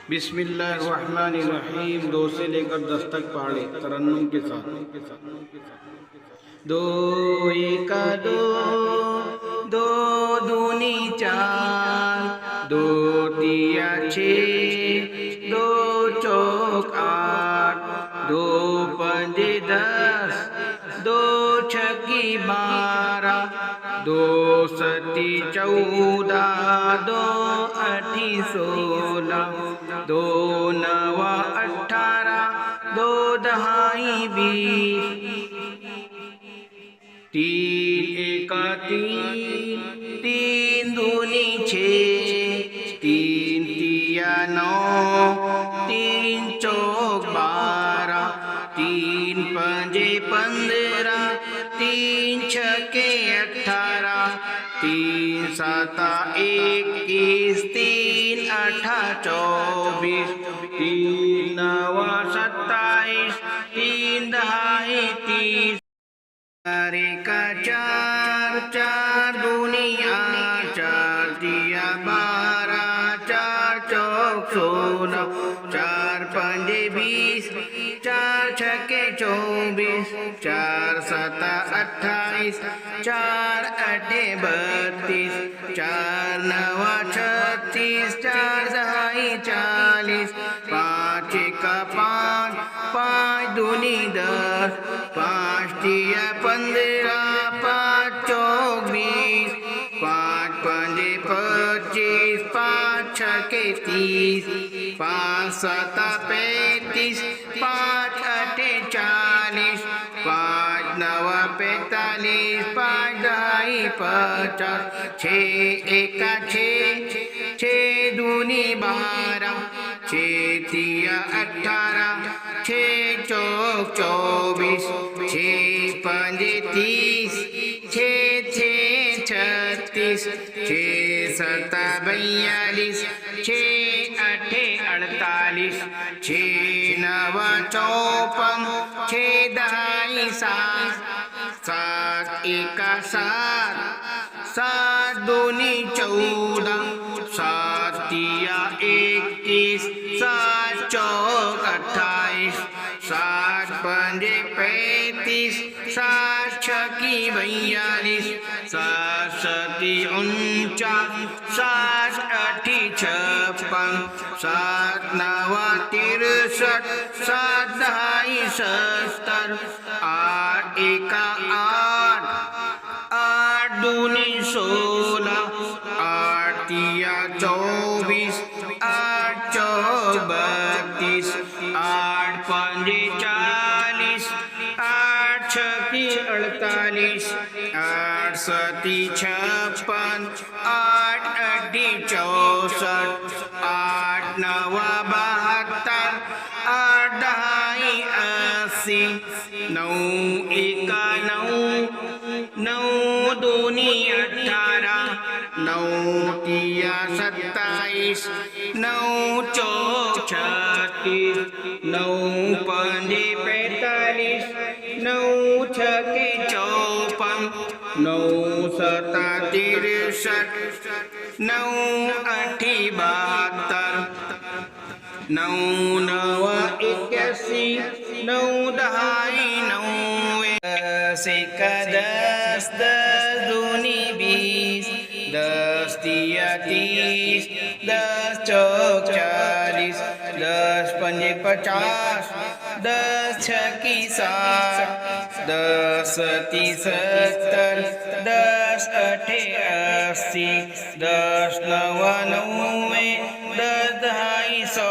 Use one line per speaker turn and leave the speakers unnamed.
बिस्मिल्लाहिर्रहमानिर्रहीम। दो से लेकर 10 तक पढ़े तरन्नुम के साथ। दो एका दो, दो दूनी चार, दो तिया छः, दो चौक आठ, दो पंजे 10, दो छक्की 12, दो सती 14, दो अठी 16, दो नवा 18, दो दहाई 20, तीन एका तीन, तीन दूनी 6, तीन तिया 9, तीन चौक 12, तीन पंजे 15, तीन छक्के 18, तीन साता 21, तीन आठा 24, तीन नवा 27, तीन दहाई 30, चार एका चार, चार दूनी 8, चार तिया 12, चार चौक 16, चार पंजे 20, चार छक्के 24, चार साता 28, चार आठे 32, चार नवा 36, चार दहाई 40, पाँच एका 5, पाँच दूनी 10, पाँच तिया 15, पाँच चौक 20, पाँच पंजे 25, पाँच छक्के 30, पाँच साता 35, पाँच आठे 40, पाँच नवा 45, पाँच दहाई 50, छः एका 6, छः दूनी 12, छः तिया 18, छः चौक 24, छः पंजे 30, छः छः 36, छः सता 42, छः आठे 48, छः नवा 54, छः दहाई 60, सात एका 7, सात दूनी 14, सात तिया 21, सात चौक 28, सात पंजे 35, सात छक्की 42, सात सती 49, सात आठी 56, सात नवा 63, सात दहाई 70, आठ एका 8, आठ दूनी 16, आठ तिया 24, आठ चौक 32, आठ पंजे 40, आठ छक्की 48, आठ सती 56, आठ आठी 64, आठ नवा 72, आठ दहाई 80, नऊ एका 9, नऊ दूनी 18, नऊ तिया 27, नऊ चौक 36, नऊ पंजे 45, नऊ छक्के 54, नऊ सता 63, नऊ आठी 72, नऊ नवा 81, नऊ दहाई 90, दस एका 10, दस दूनी 20, दस तिया 30, दस चौक 40, दस पंजे 50, दस छक्की 60, दस सती 70, दस आठे 80, दस नवा 90, दस दहाई 100.